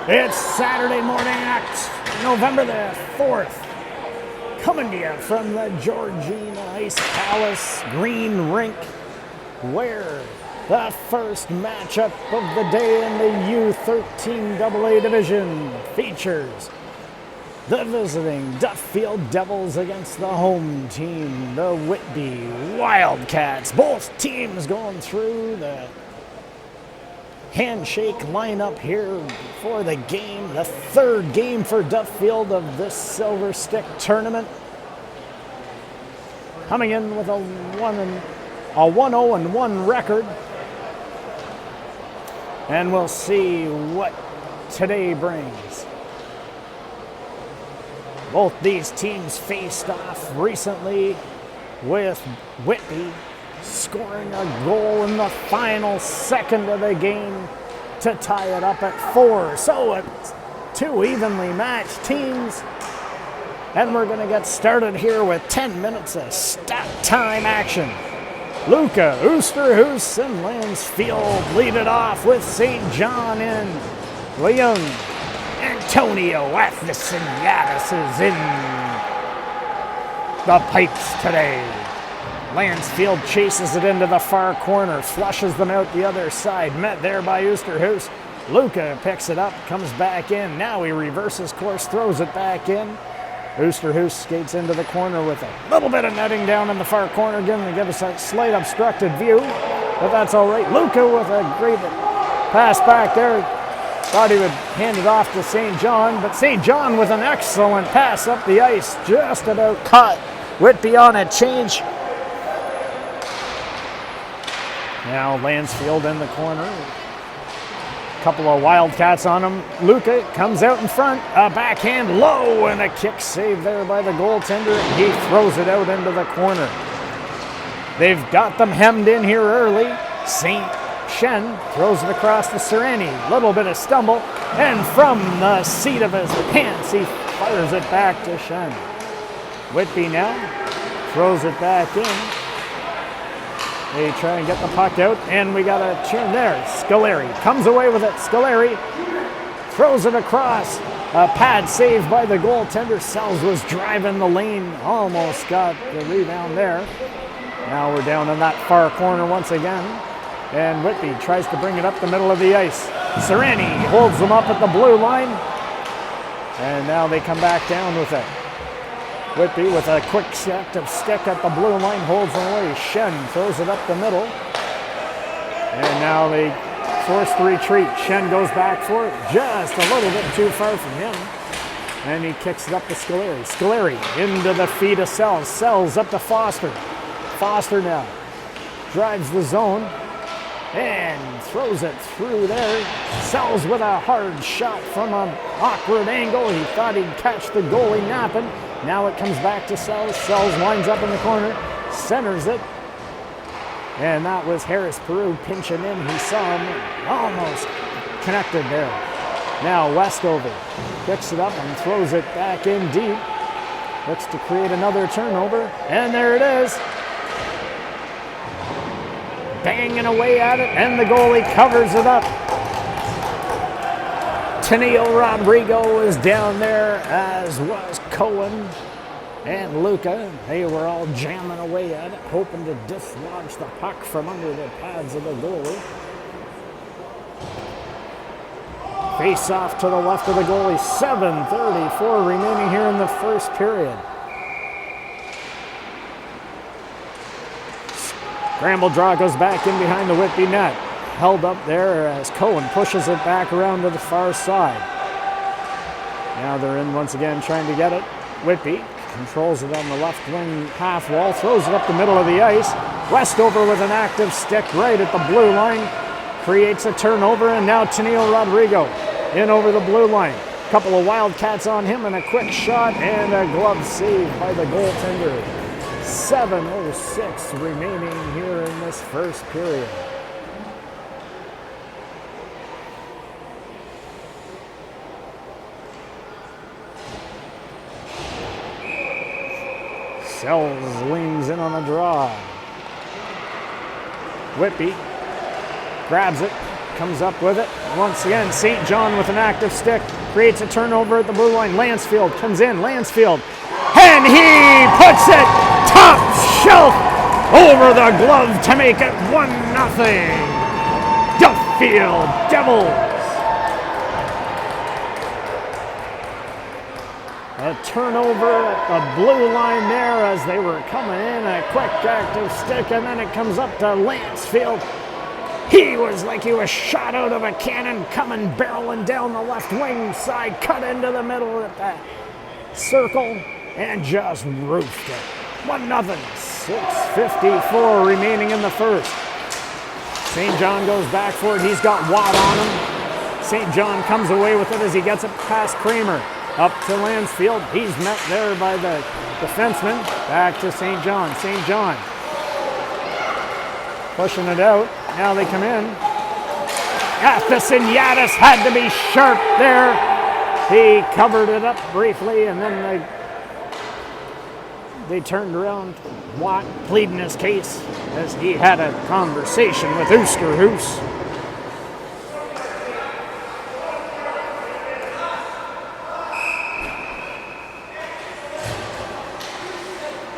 It's Saturday morning, November the 4th. Coming to you from the Georgina Ice Palace Green Rink, where the first matchup of the day in the U13AA division features the visiting Duffield Devils against the home team, the Whitby Wildcats. Both teams going through the handshake lineup here for the game, the third game for Duffield of this Silver Stick tournament. Coming in with a 1-0-1 record. And we'll see what today brings. Both these teams faced off recently, with Whitby scoring a goal in the final second of the game to tie it up at 4. So it's two evenly matched teams. And we're going to get started here with 10 minutes of stat time action. Luca Oosterhuis and Lansfield lead it off with St. John in Leung. Antonio Athanassiadis is in the pipes today. Lansfield chases it into the far corner, flushes them out the other side, met there by Oosterhuis. Luca picks it up, comes back in. Now he reverses course, throws it back in. Oosterhuis skates into the corner with a little bit of netting down in the far corner again to give us a slight obstructed view, but that's all right. Luca with a great pass back there. Thought he would hand it off to St. John, but St. John with an excellent pass up the ice, just about caught Whitby on a change. Now Lansfield in the corner. A couple of Wildcats on him. Luca comes out in front. A backhand low and a kick save there by the goaltender. He throws it out into the corner. They've got them hemmed in here early. St. Shen throws it across to Sereni. Little bit of stumble. And from the seat of his pants, he fires it back to Shen. Whitby now throws it back in. They try and get the puck out, and we got a turn there. Scoleri comes away with it. Scoleri throws it across. A pad save by the goaltender. Sells was driving the lane. Almost got the rebound there. Now we're down in that far corner once again. And Whitby tries to bring it up the middle of the ice. Sereni holds them up at the blue line. And now they come back down with it. Whitby with a quick set of stick at the blue line, holds them away. Shen throws it up the middle. And now they force the retreat. Shen goes back for it, just a little bit too far from him. And he kicks it up to Scoleri. Scoleri into the feet of Sells. Sells up to Foster. Foster now drives the zone and throws it through there. Sells with a hard shot from an awkward angle. He thought he'd catch the goalie napping. Now it comes back to Sells. Sells lines up in the corner, centers it. And that was Harris Peru pinching in. He saw him almost connected there. Now Westover picks it up and throws it back in deep. Looks to create another turnover. And there it is. Banging away at it, and the goalie covers it up. Tenio Rodrigo is down there, as was Cohen and Luca. They were all jamming away at it, hoping to dislodge the puck from under the pads of the goalie. Face off to the left of the goalie. 7:34 remaining here in the first period. Scramble draw goes back in behind the Whitby net. Held up there as Cohen pushes it back around to the far side. Now they're in once again trying to get it. Whitby controls it on the left wing half wall, throws it up the middle of the ice. Westover with an active stick right at the blue line. Creates a turnover, and now Tenio Rodrigo in over the blue line. Couple of Wildcats on him and a quick shot and a glove save by the goaltender. 7:06 remaining here in this first period. Sells leans in on a draw. Whitby grabs it, comes up with it. Once again, St. John with an active stick creates a turnover at the blue line. Lansfield comes in. Lansfield, and he puts it top shelf over the glove to make it 1-0. Duffield Devils. A turnover at the blue line there as they were coming in. A quick active stick, and then it comes up to Lansfield. He was like he was shot out of a cannon, coming barreling down the left wing side, cut into the middle at that circle, and just roofed it. 1-0. 6:54 remaining in the first. St. John goes back for it. He's got Watt on him. St. John comes away with it as he gets it past Kramer. Up to Lansfield. He's met there by the defenseman. Back to St. John. St. John pushing it out. Now they come in. Matheson Yadis had to be sharp there. He covered it up briefly, and then they turned around. Watt pleading his case as he had a conversation with Oosterhuis.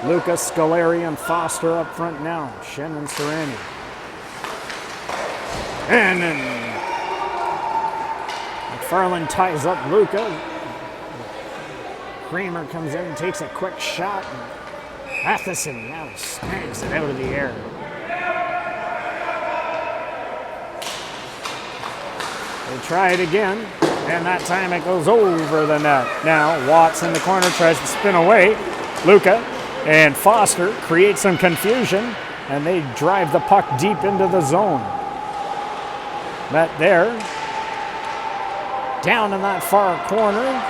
Lucas, Scoleri, and Foster up front now. Shen and Serrani. And then McFarland ties up Luca. Kramer comes in and takes a quick shot. Matheson now snags it out of the air. They try it again, and that time it goes over the net. Now Watts in the corner tries to spin away. Luca and Foster create some confusion, and they drive the puck deep into the zone. Met there. Down in that far corner.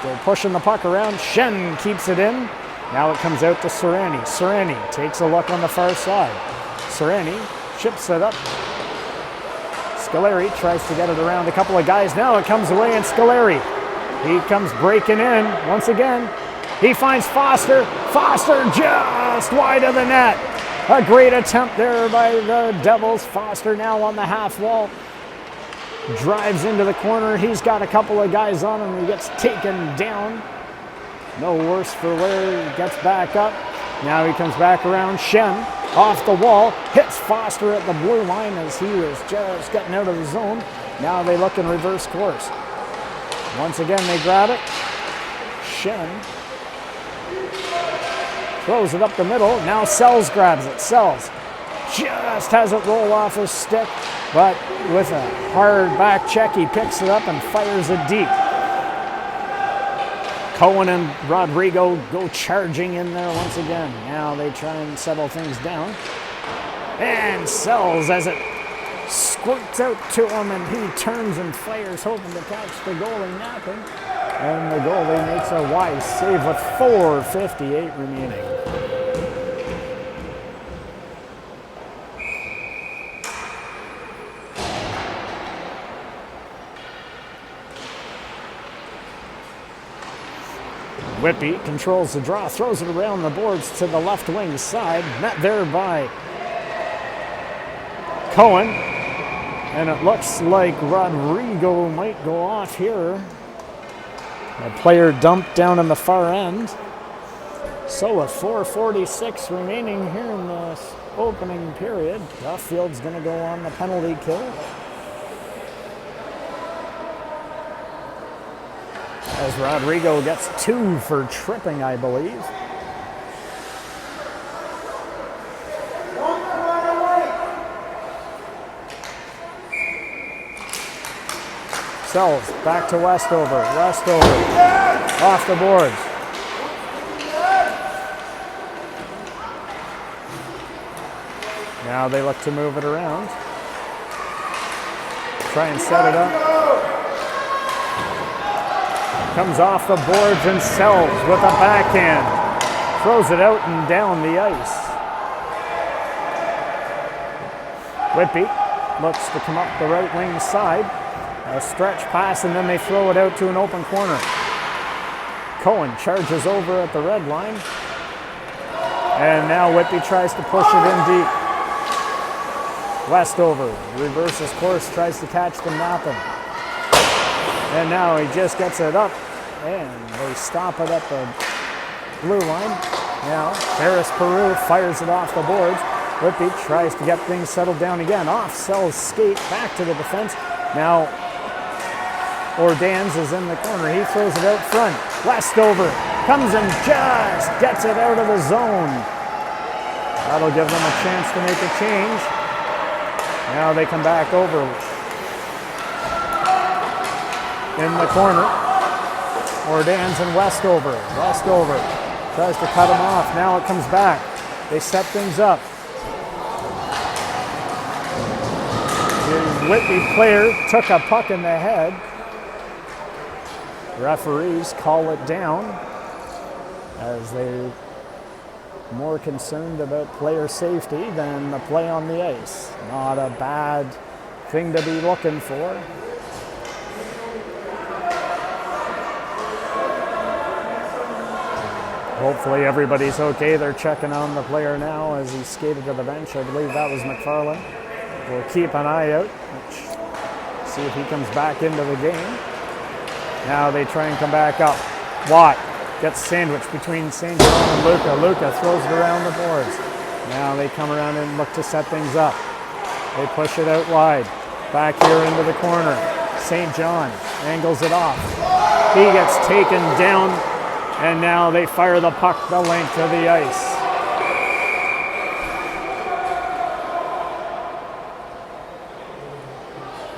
They're pushing the puck around. Shen keeps it in. Now it comes out to Serrani. Serrani takes a look on the far side. Serrani chips it up. Scoleri tries to get it around a couple of guys. Now it comes away, and Scoleri. He comes breaking in once again. He finds Foster. Foster just wide of the net. A great attempt there by the Devils. Foster now on the half wall. Drives into the corner. He's got a couple of guys on him. He gets taken down. No worse for wear. He gets back up. Now he comes back around. Shen off the wall. Hits Foster at the blue line as he was just getting out of the zone. Now they look in reverse course. Once again they grab it. Shen throws it up the middle. Now Sells grabs it. Sells just has it roll off his stick, but with a hard back check, he picks it up and fires it deep. Cohen and Rodrigo go charging in there once again. Now they try and settle things down. And Sells as it squirts out to him, and he turns and fires, hoping to catch the goalie napping. And the goalie makes a wise save with 4:58 remaining. Whitby controls the draw, throws it around the boards to the left wing side, met there by Cohen. And it looks like Rodrigo might go off here. A player dumped down in the far end. So with 4:46 remaining here in the opening period, Duffield's going to go on the penalty kill. As Rodrigo gets 2 for tripping, I believe. Sells back to Westover. Westover off the boards. Now they look to move it around. Try and set it up. Comes off the boards and Sells with a backhand. Throws it out and down the ice. Whitby looks to come up the right wing side. A stretch pass, and then they throw it out to an open corner. Cohen charges over at the red line. And now Whitby tries to push it in deep. Westover reverses course, tries to catch them napping. And now he just gets it up, and they stop it at the blue line. Now, Ferris Peru fires it off the boards. Whitby tries to get things settled down again. Off Sells skate back to the defense. Now, Ordans is in the corner. He throws it out front. Westover comes and just gets it out of the zone. That'll give them a chance to make a change. Now they come back over in the corner. Ordans and Westover. Westover tries to cut him off. Now it comes back. They set things up. The Whitby player took a puck in the head. Referees call it down as they're more concerned about player safety than the play on the ice. Not a bad thing to be looking for. Hopefully everybody's okay. They're checking on the player now as he skated to the bench. I believe that was McFarland. We'll keep an eye out, see if he comes back into the game. Now they try and come back up. Watt gets sandwiched between St. John and Luca. Luca throws it around the boards. Now they come around and look to set things up. They push it out wide. Back here into the corner. St. John angles it off. He gets taken down, and now they fire the puck the length of the ice.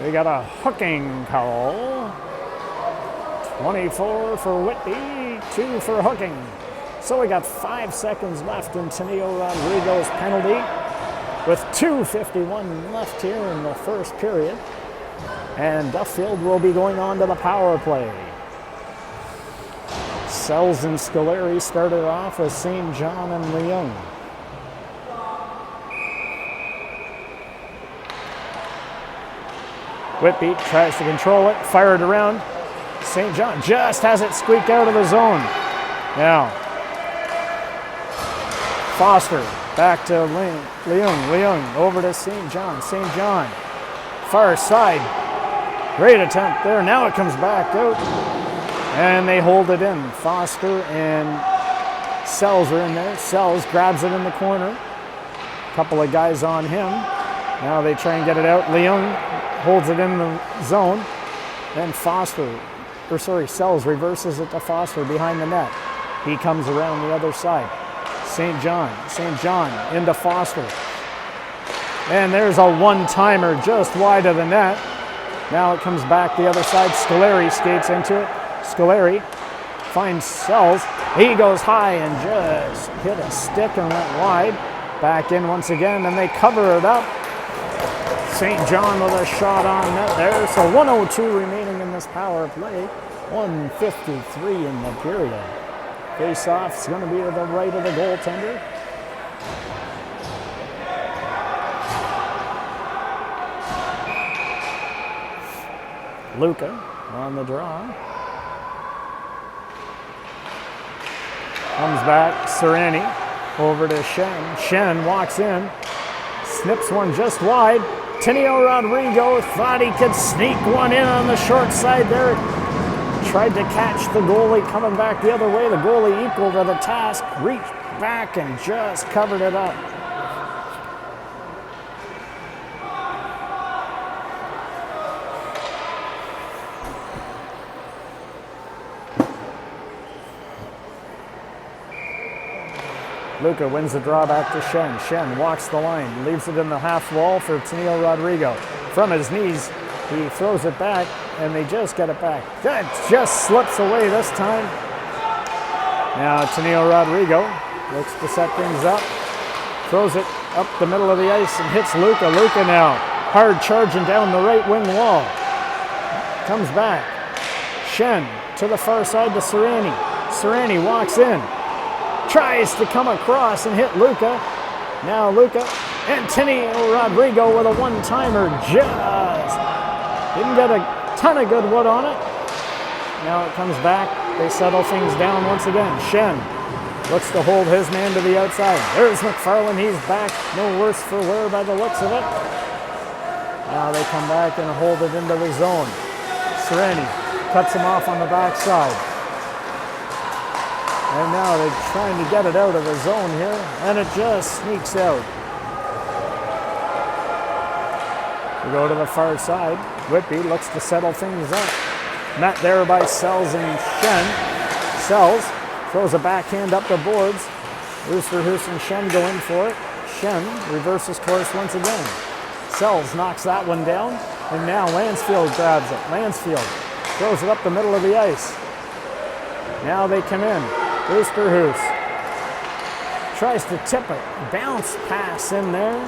We got a hooking call. 24 for Whitby, 2 for hooking. So we got 5 seconds left in Tenio Rodrigo's penalty with 2:51 left here in the first period. And Duffield will be going on to the power play. Sells and Scoleri started off with St. John and Leung. Whitby tries to control it, fire it around. St. John just has it squeak out of the zone. Now, Foster back to Leung over to St. John. St. John, far side. Great attempt there. Now it comes back out, and they hold it in. Foster and Sells are in there. Sells grabs it in the corner. A couple of guys on him. Now they try and get it out. Leung holds it in the zone. Then Sells reverses it to Foster behind the net. He comes around the other side. St. John into Foster. And there's a one-timer just wide of the net. Now it comes back the other side. Scoleri skates into it. Scoleri finds Sells. He goes high and just hit a stick and went wide. Back in once again, and they cover it up. St. John with a shot on net there. So 1:02 remaining in this power play. 1:53 in the period. Face-off's going to be to the right of the goaltender. Luca on the draw. Comes back, Serrani over to Shen. Shen walks in, snips one just wide. Tenio Rodrigo thought he could sneak one in on the short side there. Tried to catch the goalie coming back the other way. The goalie equal to the task, reached back and just covered it up. Luca wins the draw back to Shen. Shen walks the line, leaves it in the half wall for Tenio Rodrigo. From his knees, he throws it back, and they just get it back. That just slips away this time. Now Tenio Rodrigo looks to set things up. Throws it up the middle of the ice and hits Luca. Luca now hard charging down the right wing wall. Comes back. Shen to the far side to Serrani. Serrani walks in. Tries to come across and hit Luca. Now Luca and Tenio Rodrigo with a one-timer. Just didn't get a ton of good wood on it. Now it comes back. They settle things down once again. Shen looks to hold his man to the outside. There's McFarland. He's back. No worse for wear by the looks of it. Now they come back and hold it into the zone. Sereni cuts him off on the backside. And now they're trying to get it out of the zone here, and it just sneaks out. We go to the far side. Whitby looks to settle things up. Met there by Sells and Shen. Sells throws a backhand up the boards. Oosterhuis and Shen go in for it. Shen reverses course once again. Sells knocks that one down, and now Lansfield grabs it. Lansfield throws it up the middle of the ice. Now they come in. Oosterhuis tries to tip it. Bounce pass in there.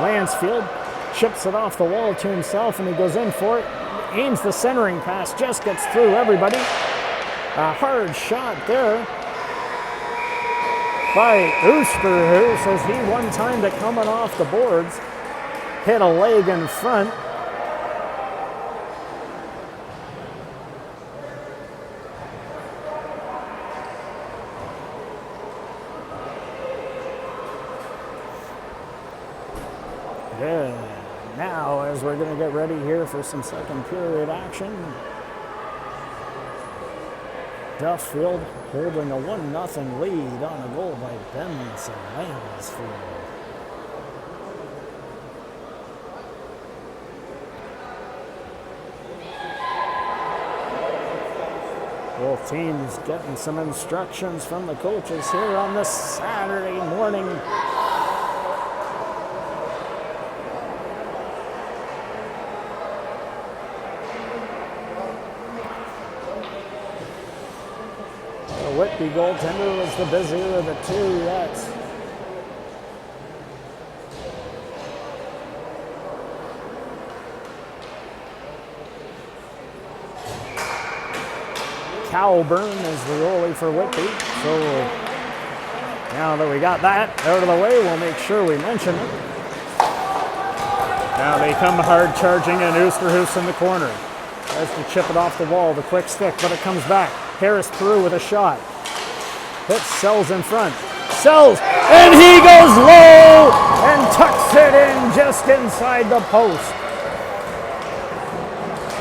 Lansfield chips it off the wall to himself, and he goes in for it. Aims the centering pass, just gets through everybody. A hard shot there by Oosterhuis as he one time to coming off the boards. Hit a leg in front. Now, as we're going to get ready here for some second period action, Duffield holding a 1-0 lead on a goal by Benson Lansfield. Both teams getting some instructions from the coaches here on this Saturday morning. Whitby goaltender was the busier of the two. That's Cowburn is the goalie for Whitby. So now that we got that out of the way, we'll make sure we mention it. Now they come hard charging, and Oosterhuis in the corner. Tries to chip it off the wall, the quick stick, but it comes back. Harris Peru with a shot. Hits Sells in front. Sells, and he goes low and tucks it in just inside the post.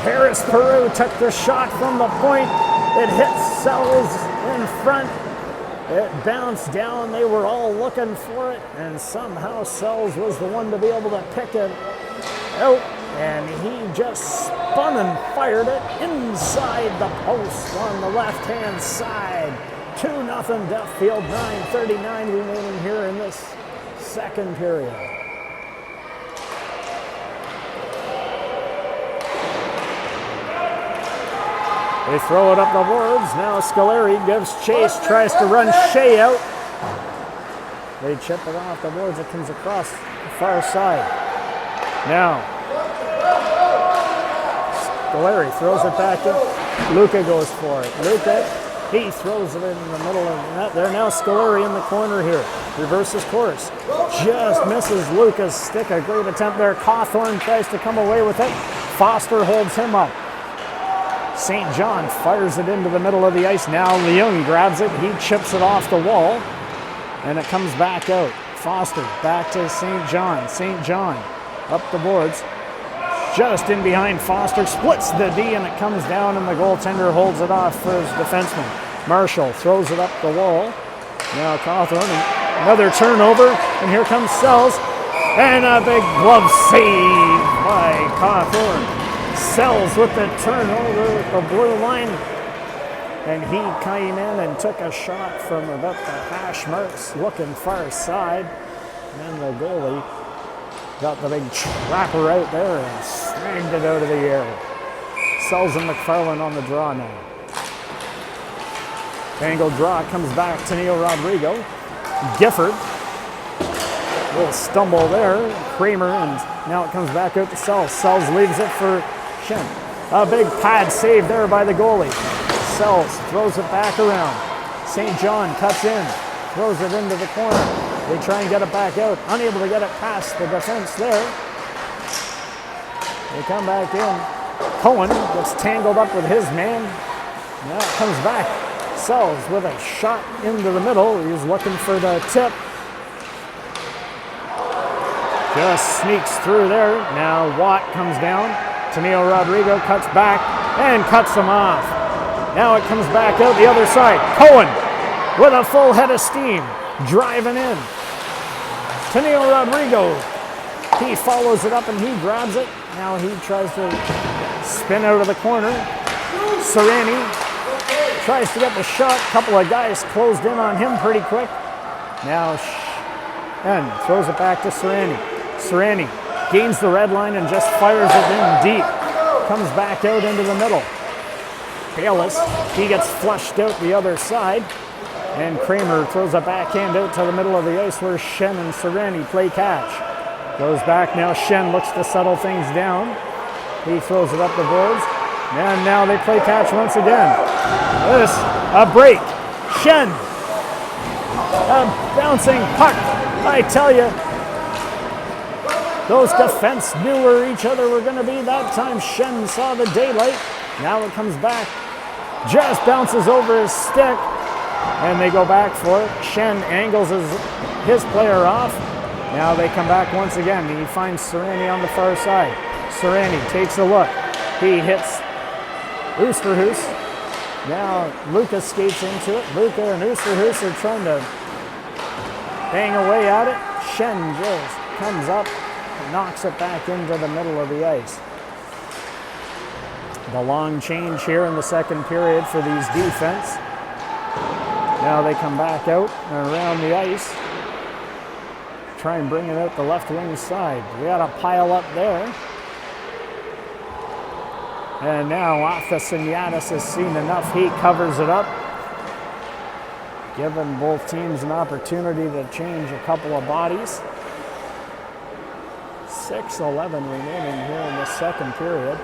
Harris Peru took the shot from the point. It hits Sells in front. It bounced down. They were all looking for it, and somehow Sells was the one to be able to pick it out. And he just spun and fired it inside the post on the left-hand side. 2-0 Duffield, 9:39 remaining here in this second period. They throw it up the boards. Now Scoleri gives chase, tries to run Shea out. They chip it off the boards. It comes across the far side. Now Scoleri throws it back in. Luca goes for it. Luca, he throws it in the middle of the net there. Now Scoleri in the corner here. Reverses course. Just misses Luca's stick. A great attempt there. Cawthorn tries to come away with it. Foster holds him up. St. John fires it into the middle of the ice. Now Leung grabs it. He chips it off the wall. And it comes back out. Foster back to St. John. St. John up the boards. Just in behind Foster, splits the D, and it comes down, and the goaltender holds it off for his defenseman. Marshall throws it up the wall. Now Cawthorn, another turnover, and here comes Sells, and a big glove save by Cawthorn. Sells with the turnover at the blue line, and he came in and took a shot from about the hash marks, looking far side, and the goalie got the big trapper out there and snagged it out of the air. Sells and McFarland on the draw now. Angled draw comes back to Neil Rodrigo. Gifford, a little stumble there. Kramer, and now it comes back out to Sells. Sells leaves it for Shen. A big pad save there by the goalie. Sells throws it back around. St. John cuts in, throws it into the corner. They try and get it back out, unable to get it past the defense there. They come back in. Cohen gets tangled up with his man. Now it comes back. Sells with a shot into the middle. He's looking for the tip. just sneaks through there. Now Watt comes down. Taneo Rodrigo cuts back and cuts him off. Now it comes back out the other side. Cohen with a full head of steam, driving in. Taneo Rodrigo, he follows it up and he grabs it. Now he tries to spin out of the corner. Sereni tries to get the shot. A couple of guys closed in on him pretty quick. Now and throws it back to Sereni. Sereni gains the red line and just fires it in deep. Comes back out into the middle. Bayless, he gets flushed out the other side. And Kramer throws a backhand out to the middle of the ice where Shen and Sereni play catch. Goes back now. Shen looks to settle things down. He throws it up the boards. And now they play catch once again. This, a break. Shen, a bouncing puck. I tell you, those defense knew where each other were going to be. That time Shen saw the daylight. Now it comes back. Just bounces over his stick. And they go back for it. Shen angles his player off. Now they come back once again. He finds Sereni on the far side. Sereni takes a look. He hits Oosterhuis. Now Luca skates into it. Luca and Oosterhuis are trying to bang away at it. Shen just comes up and knocks it back into the middle of the ice. The long change here in the second period for these defense. Now they come back out and around the ice. Try and bring it out the left wing side. We got a pile up there. And now Athasiniadis has seen enough. He covers it up, giving both teams an opportunity to change a couple of bodies. 6:11 remaining here in the second period.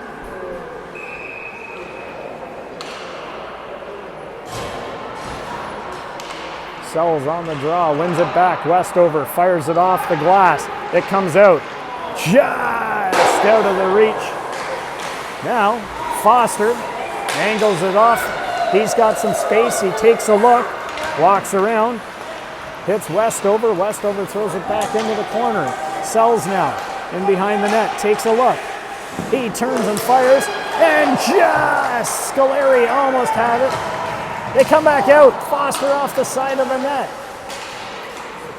Sells on the draw, wins it back. Westover fires it off the glass. It comes out just out of the reach. Now Foster angles it off. He's got some space. He takes a look, walks around, hits Westover. Westover throws it back into the corner. Sells now in behind the net, takes a look. He turns and fires, and just Scoleri almost had it. They come back out. Foster off the side of the net.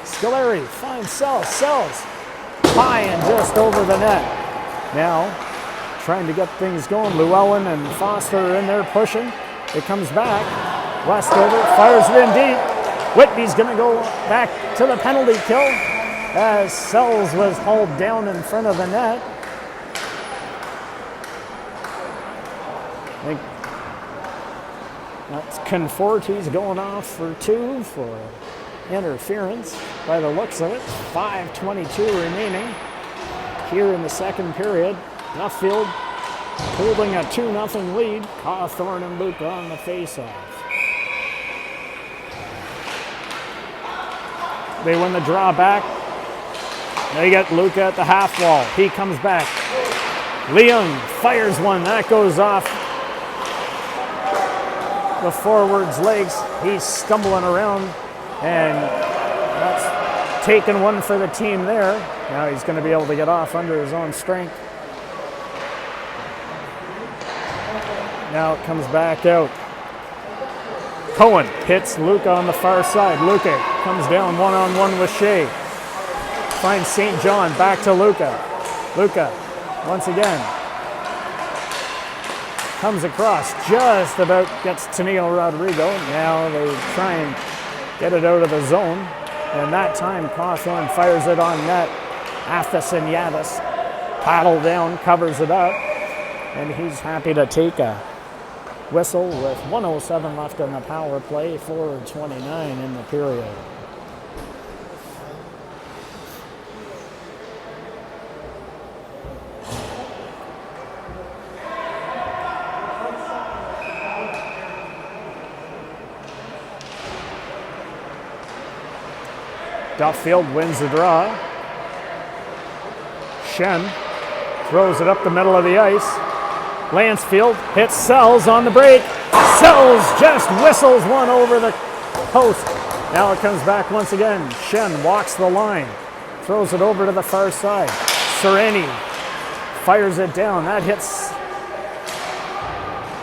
Scoleri finds Sells. High and just over the net. Now, trying to get things going. Llewellyn and Foster are in there pushing. It comes back. Westover fires it in deep. Whitby's going to go back to the penalty kill as Sells was hauled down in front of the net. I think that's Conforti's going off for 2 for interference by the looks of it. 5:22 remaining here in the second period. Duffield holding a 2-0 lead. Cawthorn and Luca on the faceoff. They win the draw back. They get Luca at the half wall. He comes back. Leung fires one. That goes off the forward's legs. He's stumbling around, and that's taking one for the team there. Now he's going to be able to get off under his own strength. Now it comes back out. Cohen hits Luca on the far side. Luca comes down one-on-one with Shea. Finds St. John, back to Luca. Luca, once again, comes across, just about gets Taneo Rodrigo. Now they try and get it out of the zone. And that time, Cawthorn fires it on net. Athasiniadis paddle down, covers it up. And he's happy to take a whistle with 1:07 left in the power play, 4:29 in the period. Duffield wins the draw. Shen throws it up the middle of the ice. Lansfield hits Sells on the break. Sells just whistles one over the post. Now it comes back once again. Shen walks the line. throws it over to the far side. Sereni fires it down. That hits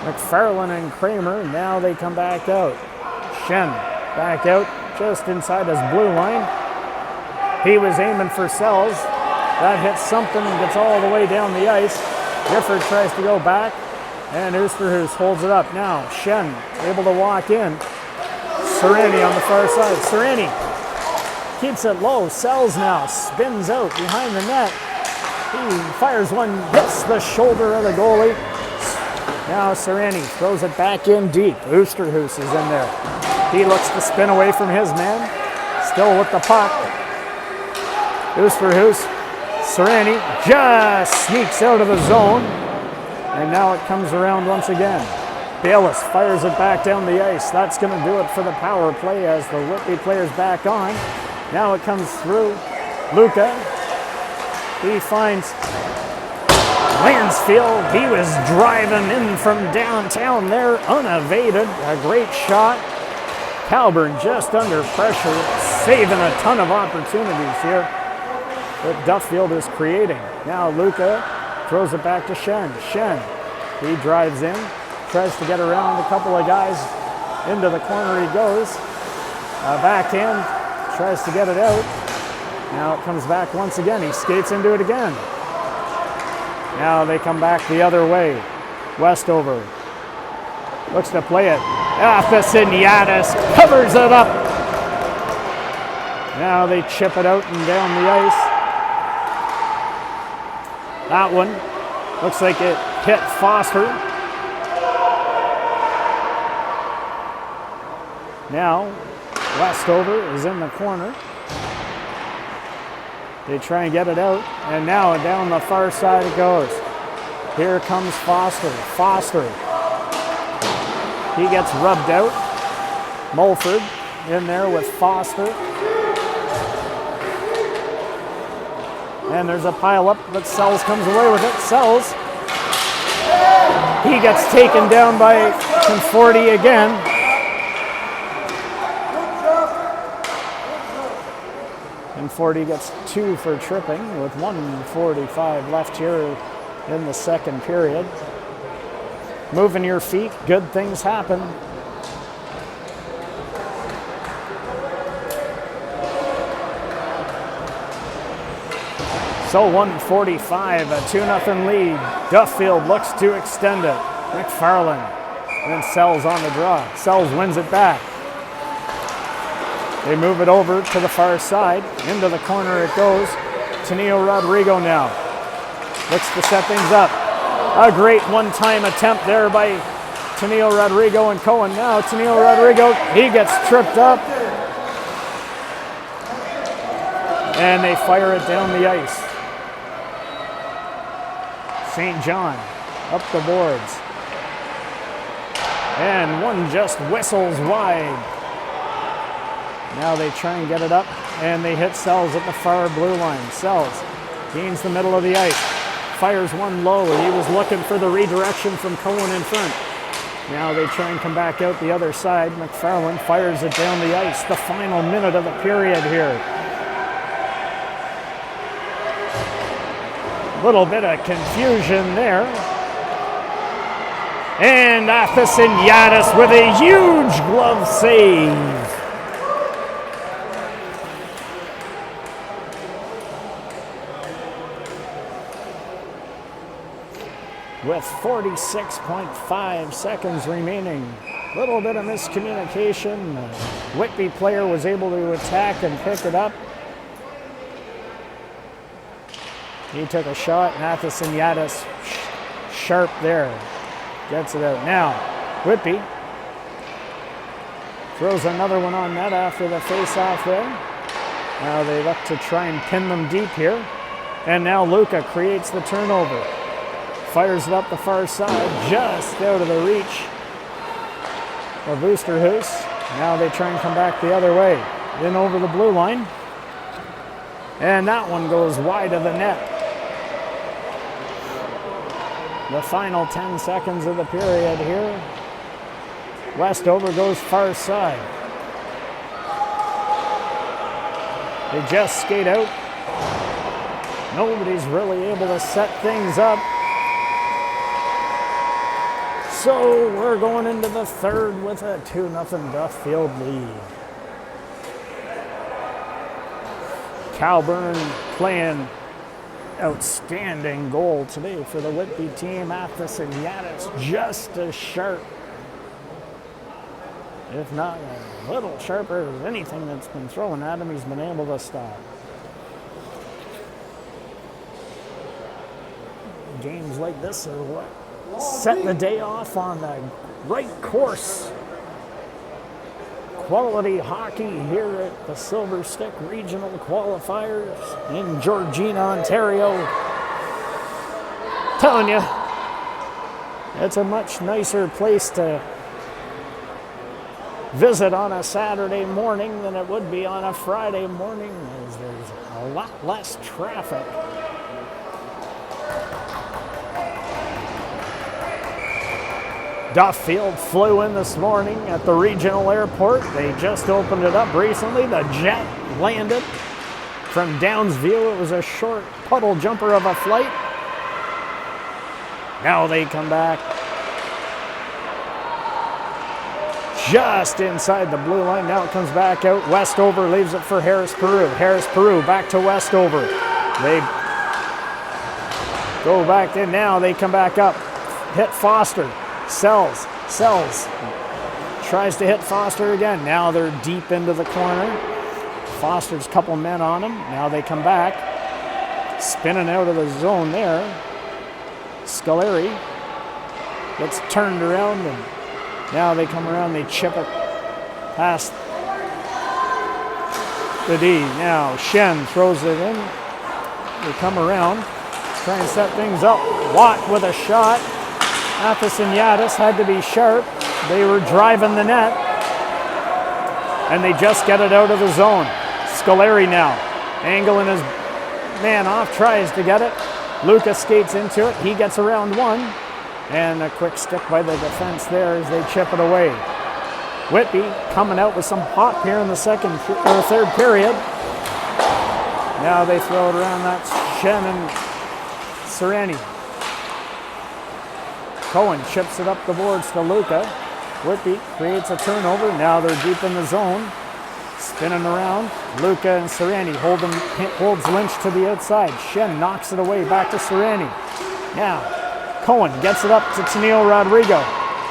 McFarlane and Kramer. Now they come back out. Shen back out just inside his blue line. He was aiming for Sells. That hits something and gets all the way down the ice. Gifford tries to go back, and Oosterhuis holds it up. Now Shen able to walk in. Sereni on the far side. Sereni keeps it low. Sells now spins out behind the net. He fires one, hits the shoulder of the goalie. Now Sereni throws it back in deep. Oosterhuis is in there. He looks to spin away from his man. Still with the puck. Oosterhuis. Sereni just sneaks out of the zone. And now it comes around once again. Bayless fires it back down the ice. That's going to do it for the power play as the Whitby player's back on. Now it comes through. Luca. He finds Lansfield. He was driving in from downtown there, unevaded. A great shot. Calburn just under pressure, saving a ton of opportunities here that Duffield is creating. Now Luca throws it back to Shen. Shen, he drives in, tries to get around a couple of guys. Into the corner he goes. Backhand, tries to get it out. Now it comes back once again. He skates into it again. Now they come back the other way. Westover looks to play it. Athasiniadis covers it up. Now they chip it out and down the ice. That one looks like it hit Foster. Now Westover is in the corner. They try and get it out, and now down the far side it goes. Here comes Foster. Foster. He gets rubbed out. Mulford in there with Foster. And there's a pile up, but Sells comes away with it. Sells. He gets taken down by Conforti again. Conforti gets 2 for tripping with 1:45 left here in the second period. Moving your feet, good things happen. So 1:45, a 2-0 lead. Duffield looks to extend it. McFarlane, then Sells on the draw. Sells wins it back. They move it over to the far side. Into the corner it goes. Tenio Rodrigo now looks to set things up. A great one-time attempt there by Tenio Rodrigo and Cohen. Now Tenio Rodrigo, he gets tripped up. And they fire it down the ice. St. John up the boards. And one just whistles wide. Now they try and get it up, and they hit Sells at the far blue line. Sells gains the middle of the ice, fires one low. He was looking for the redirection from Cohen in front. Now they try and come back out the other side. McFarlane fires it down the ice. The final minute of the period here. Little bit of confusion there. And Athasiniadis with a huge glove save. With 46.5 seconds remaining. Little bit of miscommunication. The Whitby player was able to attack and pick it up. He took a shot, and Athasiniadis sharp there. Gets it out. Now, Whitby throws another one on net after the face-off there. Now they look to try and pin them deep here. And now Luca creates the turnover. Fires it up the far side, just out of the reach of Oosterhuis. Now they try and come back the other way. In over the blue line. And that one goes wide of the net. The final 10 seconds of the period here. Westover goes far side. They just skate out. Nobody's really able to set things up. So we're going into the third with a 2-0 Duffield lead. Calburn playing outstanding goal today for the Whitby team. Athos and Yaddis just as sharp, if not a little sharper as anything that's been thrown at him, he's been able to stop. Games like this are what set the day off on the right course. Quality hockey here at the Silver Stick Regional Qualifiers in Georgina, Ontario. Telling you, it's a much nicer place to visit on a Saturday morning than it would be on a Friday morning, as there's a lot less traffic. Duffield flew in this morning at the regional airport. They just opened it up recently. The jet landed from Downsview. It was a short puddle jumper of a flight. Now they come back just inside the blue line. Now it comes back out. Westover leaves it for Harris Peru. Harris Peru back to Westover. They go back in. Now they come back up. Hit Foster. Sells, tries to hit Foster again. Now they're deep into the corner. Foster's a couple men on him. Now they come back, spinning out of the zone there. Scolari gets turned around, and now they come around. They chip it past the D. Now Shen throws it in. They come around, try and set things up. Watt with a shot. Athos and Yaddis had to be sharp. They were driving the net, and they just get it out of the zone. Scolari now, angling his man off, tries to get it. Lucas skates into it. He gets around one, and a quick stick by the defense there as they chip it away. Whitby coming out with some pop here in the third period. Now they throw it around. That's Shen and Sereni. Cohen chips it up the boards to Luca. Whitby creates a turnover. Now they're deep in the zone. Spinning around. Luca and Sereni holds Lynch to the outside. Shen knocks it away back to Sereni. Now Cohen gets it up to Tennille Rodrigo.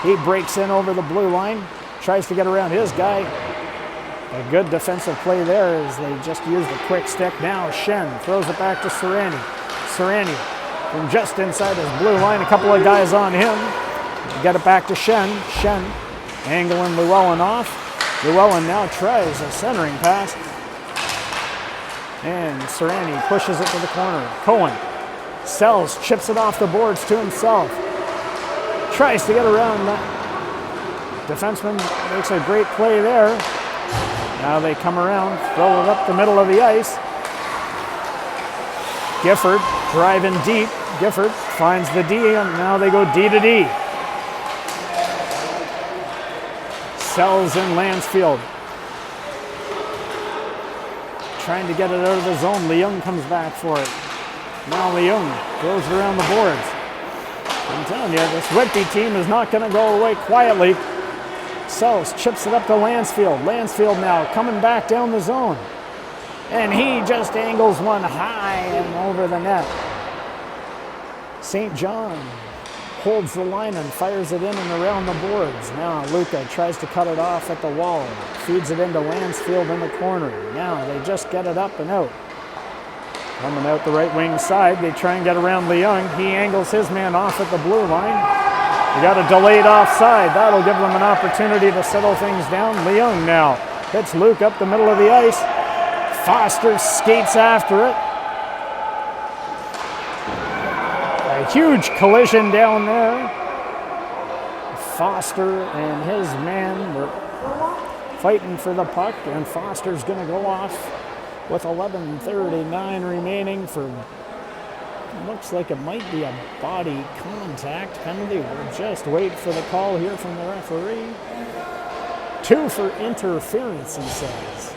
He breaks in over the blue line. Tries to get around his guy. A good defensive play there as they just used a quick stick. Now Shen throws it back to Sereni. Sereni from just inside his blue line, a couple of guys on him. Get it back to Shen. Shen angling Llewellyn off. Llewellyn now tries a centering pass. And Sereni pushes it to the corner. Cohen sells, chips it off the boards to himself. Tries to get around that. Defenseman makes a great play there. Now they come around, throw it up the middle of the ice. Gifford driving deep. Gifford finds the D, and now they go D to D. Sells in Lansfield. Trying to get it out of the zone. Leung comes back for it. Now Leung goes around the boards. I'm telling you, this Whitby team is not going to go away quietly. Sells, chips it up to Lansfield. Lansfield now coming back down the zone. And he just angles one high and over the net. St. John holds the line and fires it in and around the boards. Now Luca tries to cut it off at the wall. Feeds it into Lansfield in the corner. Now they just get it up and out. Coming out the right wing side, they try and get around Leung. He angles his man off at the blue line. They got a delayed offside. That'll give them an opportunity to settle things down. Leung now hits Luke up the middle of the ice. Foster skates after it. A huge collision down there. Foster and his man were fighting for the puck, and Foster's going to go off with 11:39 remaining for, looks like it might be a body contact penalty. We'll just wait for the call here from the referee. 2 for interference, he says.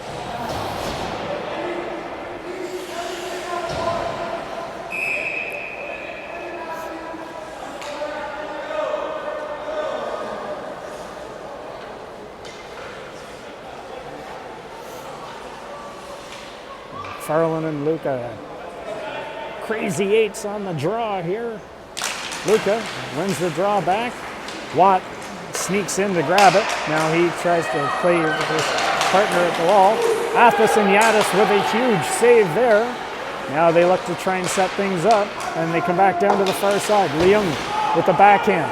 Farland and Luca. Crazy eights on the draw here. Luca wins the draw back. Watt sneaks in to grab it. Now he tries to play with his partner at the wall. Athos and Yadis with a huge save there. Now they look to try and set things up, and they come back down to the far side. Leung with the backhand.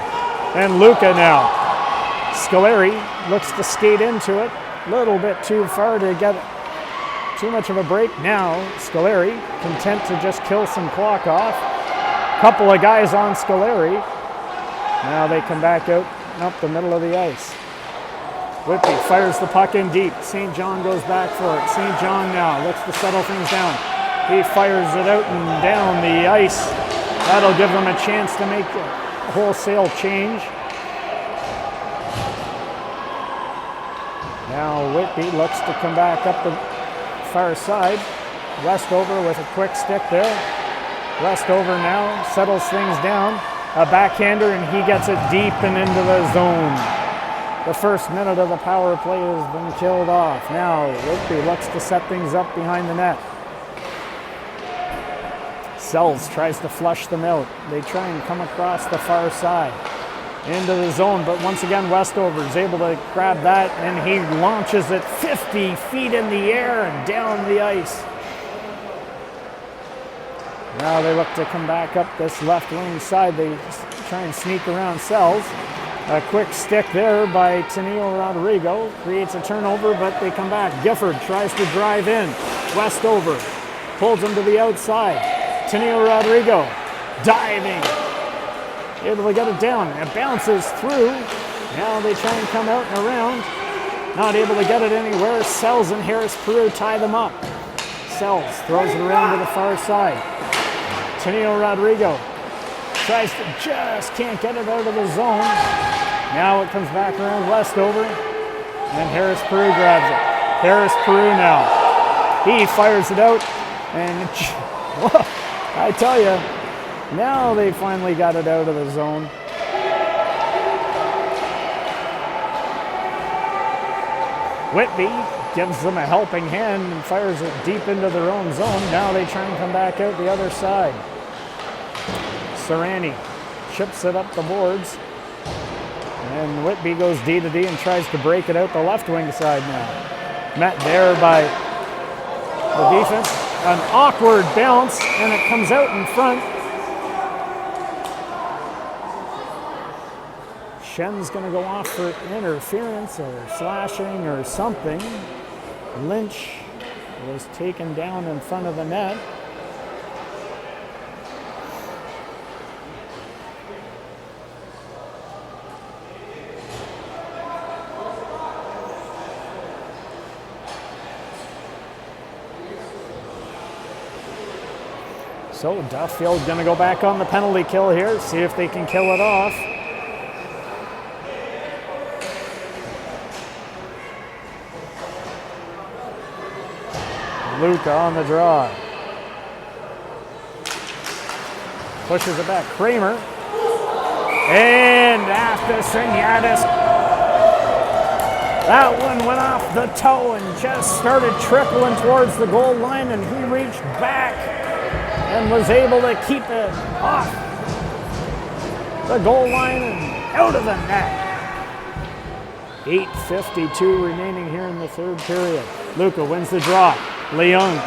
And Luca now. Scoleri looks to skate into it. A little bit too far to get too much of a break. Now Scoleri content to just kill some clock off. Couple of guys on Scoleri. Now they come back out up the middle of the ice. Whitby fires the puck in deep. St. John goes back for it. St. John now looks to settle things down. He fires it out and down the ice. That'll give them a chance to make a wholesale change. Now Whitby looks to come back up the far side. Westover with a quick stick there. Westover now settles things down. A backhander, and he gets it deep and into the zone. The first minute of the power play has been killed off. Now Whitby looks to set things up behind the net. Sells tries to flush them out. They try and come across the far side into the zone, but once again Westover is able to grab that, and he launches it 50 feet in the air and down the ice. Now they look to come back up this left wing side. They try and sneak around Sells. A quick stick there by Tenio Rodrigo creates a turnover, but they come back. Gifford tries to drive in. Westover pulls him to the outside. Tenio Rodrigo diving, able to get it down. It bounces through. Now they try and come out and around. Not able to get it anywhere. Sells and Harris Peru tie them up. Sells throws it around to the far side. Tenio Rodrigo tries to, just can't get it out of the zone. Now it comes back around Westover, and Harris Peru grabs it. Harris Peru now. He fires it out, and I tell you, now they finally got it out of the zone. Whitby gives them a helping hand and fires it deep into their own zone. Now they try and come back out the other side. Serrani chips it up the boards, and Whitby goes D to D and tries to break it out the left wing side now. Met there by the defense. An awkward bounce, and it comes out in front. Shen's going to go off for interference or slashing or something. Lynch was taken down in front of the net. So Duffield going to go back on the penalty kill here, see if they can kill it off. Luca on the draw. Pushes it back. Kramer. And Athos and Yadis. That one went off the toe and just started trickling towards the goal line, and he reached back and was able to keep it off the goal line and out of the net. 8:52 remaining here in the third period. Luca wins the draw. Leung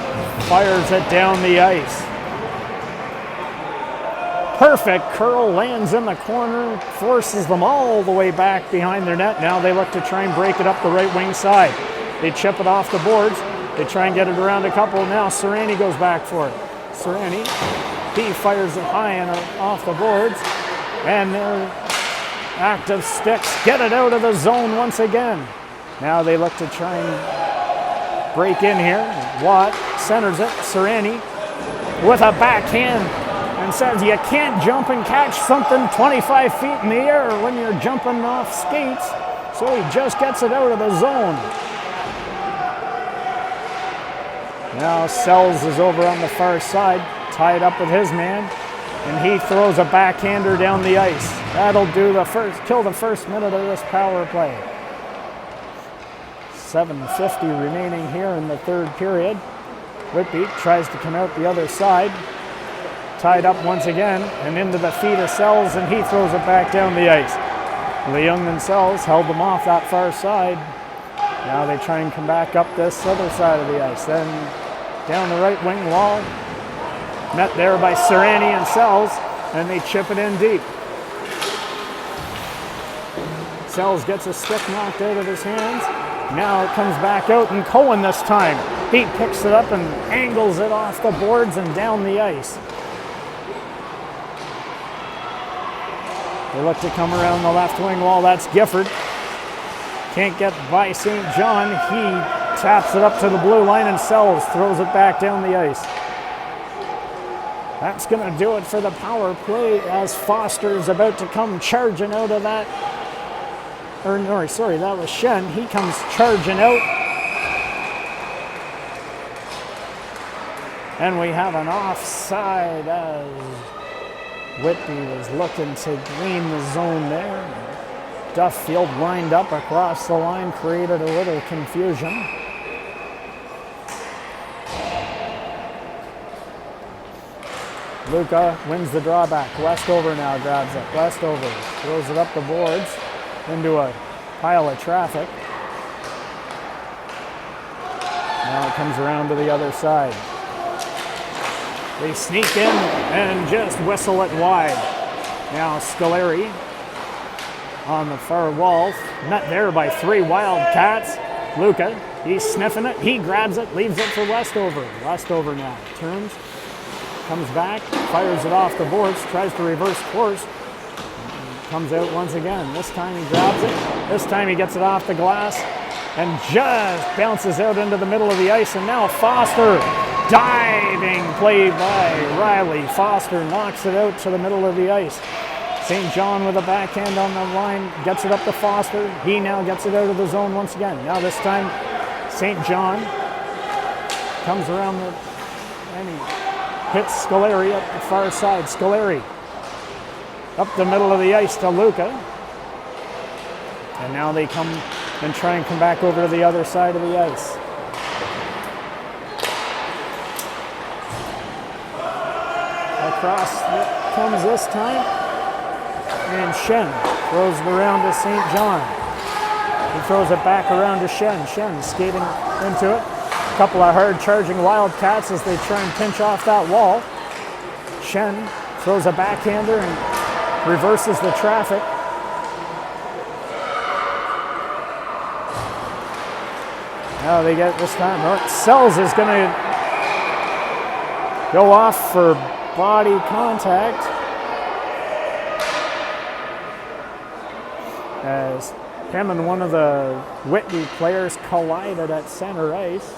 fires it down the ice. Perfect curl, lands in the corner, forces them all the way back behind their net. Now they look to try and break it up the right wing side. They chip it off the boards. They try and get it around a couple. Now Serrani goes back for it. Serrani, he fires it high and off the boards. And their active sticks get it out of the zone once again. Now they look to try and break in here. Watt centers it. Serrani with a backhand and says you can't jump and catch something 25 feet in the air when you're jumping off skates. So he just gets it out of the zone. Now Sells is over on the far side, tied up with his man, and he throws a backhander down the ice. That'll do kill the first minute of this power play. 7:50 remaining here in the third period. Whitby tries to come out the other side. Tied up once again and into the feet of Sells, and he throws it back down the ice. Leung and Sells held them off that far side. Now they try and come back up this other side of the ice. Then down the right wing wall. Met there by Serrani and Sells, and they chip it in deep. Sells gets a stick knocked out of his hands. Now it comes back out, and Cohen this time. He picks it up and angles it off the boards and down the ice. They look to come around the left wing wall. That's Gifford. Can't get by St. John. He taps it up to the blue line, and Sells throws it back down the ice. That's going to do it for the power play as Foster's about to come charging out of that. That was Shen. He comes charging out. And we have an offside as Whitby was looking to gain the zone there. Duffield lined up across the line, created a little confusion. Luca wins the drawback. Westover now grabs it. Westover throws it up the boards into a pile of traffic. Now it comes around to the other side. They sneak in and just whistle it wide. Now Scoleri on the far wall, met there by 3 Wildcats. Luca, he's sniffing it. He grabs it, leaves it for Westover. Westover now turns, comes back, fires it off the boards, tries to reverse course. Comes out once again. This time he grabs it. This time he gets it off the glass and just bounces out into the middle of the ice. And now Foster, diving play by Riley. Foster knocks it out to the middle of the ice. St. John with a backhand on the line, gets it up to Foster. He now gets it out of the zone once again. Now this time St. John comes around and he hits Scoleri up the far side. Scoleri up the middle of the ice to Luca. And now they come and try and come back over to the other side of the ice. Across comes this time. And Shen throws it around to St. John. He throws it back around to Shen. Shen skating into it. A couple of hard charging Wildcats as they try and pinch off that wall. Shen throws a backhander and reverses the traffic. Now they get this time. Sells is going to go off for body contact as him and one of the Whitby players collided at center ice.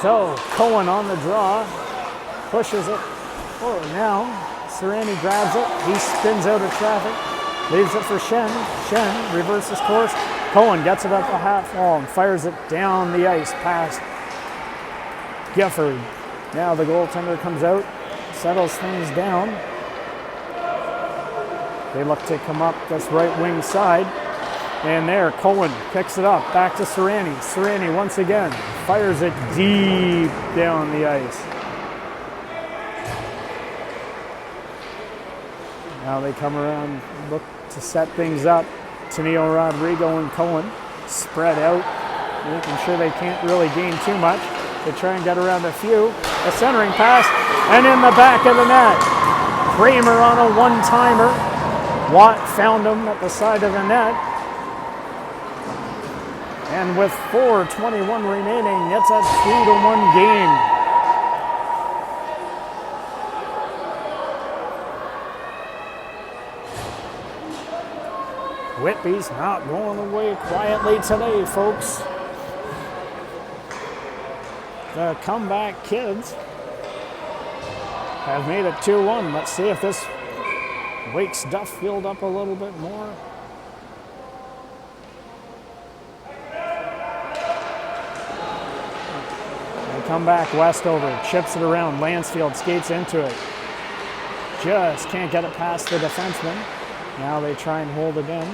So Cohen on the draw, pushes it. Oh, now Serrani grabs it. He spins out of traffic, leaves it for Shen. Shen reverses course. Cohen gets it up the half wall and fires it down the ice past Gifford. Now the goaltender comes out, settles things down. They look to come up this right wing side. And there, Cohen picks it up, back to Serrani. Serrani once again fires it deep down the ice. Now they come around, look to set things up. Tenio, Rodrigo, and Cohen spread out, making sure they can't really gain too much. They try and get around a few. A centering pass, and in the back of the net. Kramer on a one-timer. Watt found him at the side of the net. And with 4:21 remaining, it's a 3-1 game. Whitby's not going away quietly today, folks. The comeback kids have made it 2-1. Let's see if this wakes Duffield up a little bit more. come back. Westover chips it around. Lansfield skates into it. Just can't get it past the defenseman. Now they try and hold it in.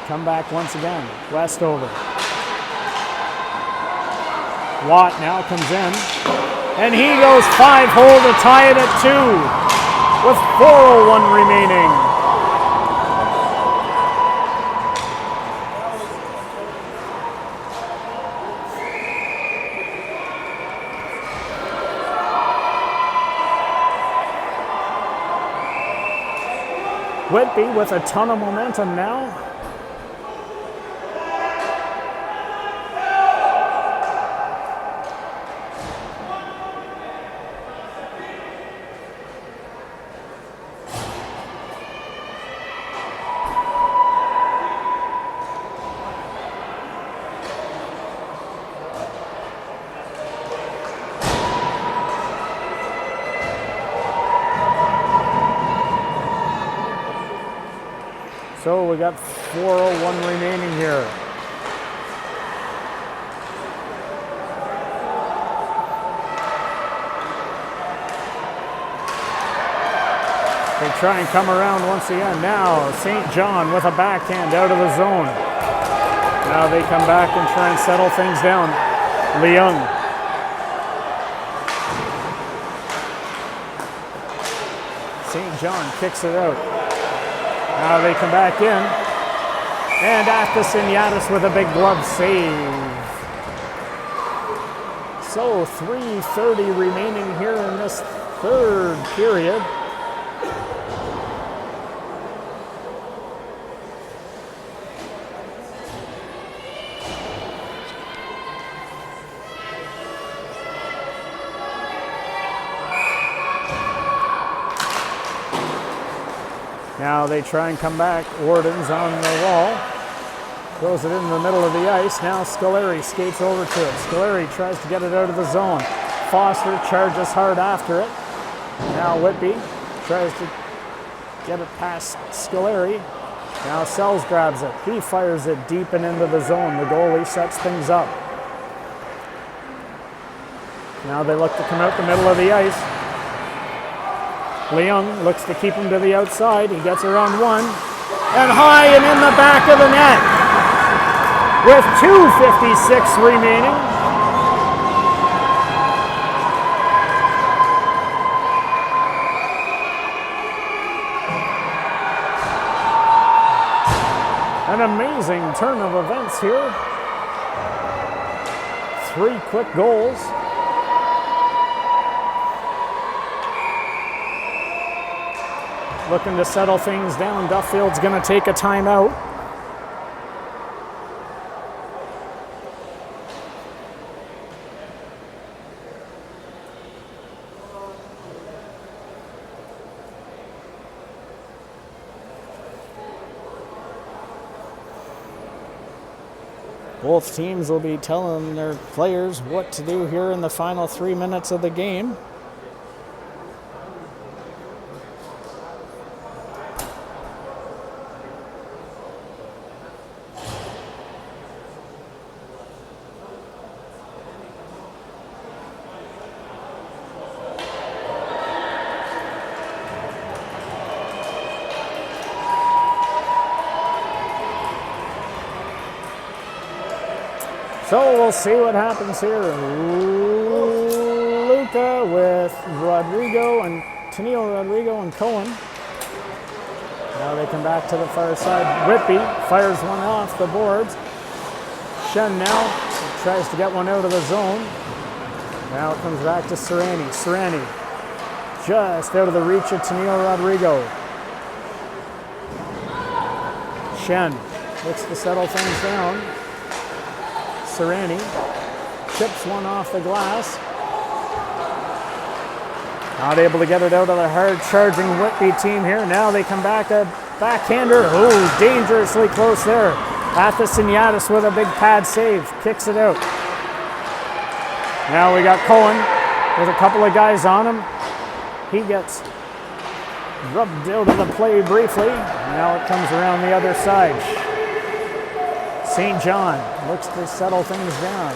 Come back once again. Westover. Watt now comes in. And he goes 5-hole to tie it at 2 with 4:01 remaining. Whitby with a ton of momentum now. So we got 4:01 remaining here. They try and come around once again. Now St. John with a backhand out of the zone. Now they come back and try and settle things down. Leung. St. John kicks it out. Now they come back in, and Athos with a big glove save. So 3:30 remaining here in this third period. Now they try and come back. Orden's on the wall. Throws it in the middle of the ice. Now Scoleri skates over to it. Scoleri tries to get it out of the zone. Foster charges hard after it. Now Whitby tries to get it past Scoleri. Now Sells grabs it. He fires it deep and into the zone. The goalie sets things up. Now they look to come out the middle of the ice. Leung looks to keep him to the outside. He gets around one. And high and in the back of the net. With 2:56 remaining. An amazing turn of events here. 3 quick goals. Looking to settle things down. Duffield's going to take a timeout. Both teams will be telling their players what to do here in the final 3 minutes of the game. So we'll see what happens here. Luca with Rodrigo and Tennille Rodrigo and Cohen. Now they come back to the far side. Whitby fires one off the boards. Shen now tries to get one out of the zone. Now it comes back to Serrani. Serrani just out of the reach of Tennille Rodrigo. Shen looks to settle things down. Serrani chips one off the glass. Not able to get it out of the hard charging Whitby team here. Now they come back, a backhander. Oh, dangerously close there. Athos with a big pad save. Kicks it out. Now we got Cohen with a couple of guys on him. He gets rubbed out of the play briefly. Now it comes around the other side. St. John looks to settle things down.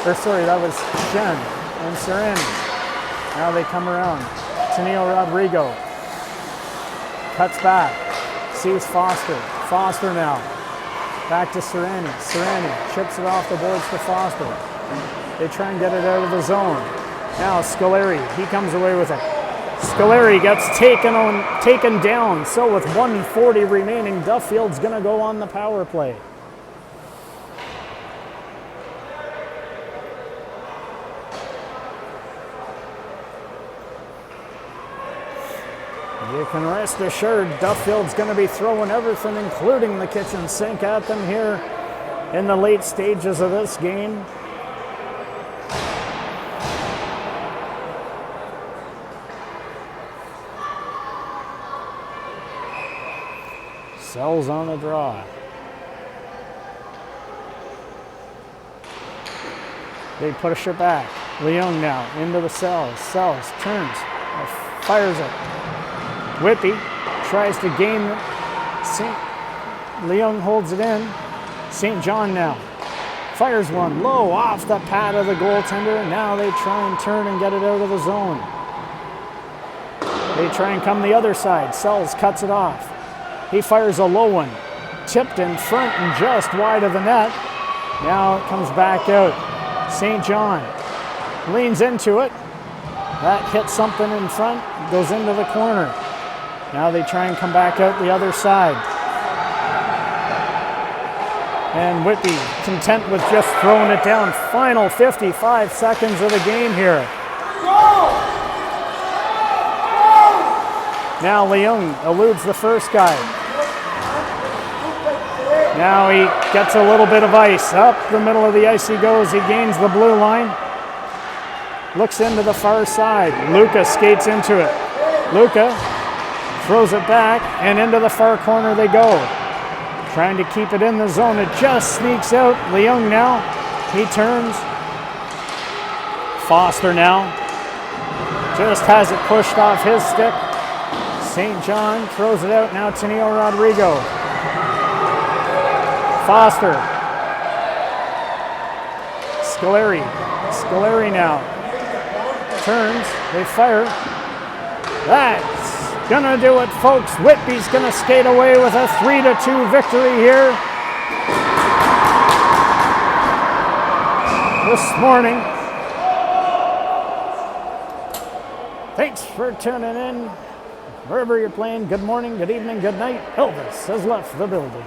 That was Shen and Serrani. Now they come around. Tenio Rodrigo cuts back, sees Foster. Foster now. Back to Serrani. Serrani chips it off the boards to Foster. They try and get it out of the zone. Now Scoleri, he comes away with it. Scoleri gets taken down. So with 1:40 remaining, Duffield's going to go on the power play. You can rest assured Duffield's going to be throwing everything, including the kitchen sink, at them here in the late stages of this game. Sells on the draw. They push it back. Leung now into the Sells. Sells turns, fires it. Whitby tries to gain it. Leung holds it in. St. John now fires one low off the pad of the goaltender. Now they try and turn and get it out of the zone. They try and come the other side. Sells cuts it off. He fires a low one. Tipped in front and just wide of the net. Now it comes back out. St. John leans into it. That hits something in front, goes into the corner. Now they try and come back out the other side. And Whitby content with just throwing it down. Final 55 seconds of the game here. Now Leung eludes the first guy. Now he gets a little bit of ice. Up the middle of the ice he goes. He gains the blue line. Looks into the far side. Luca skates into it. Luca throws it back, and into the far corner they go. Trying to keep it in the zone. It just sneaks out. Leung now. He turns. Foster now. Just has it pushed off his stick. St. John throws it out. Now Tenio Rodrigo. Foster. Scoleri. Scoleri now. Turns. They fire. That's gonna do it, folks. Whitby's gonna skate away with a 3-2 victory here this morning. Thanks for tuning in. Wherever you're playing, good morning, good evening, good night. Elvis has left the building.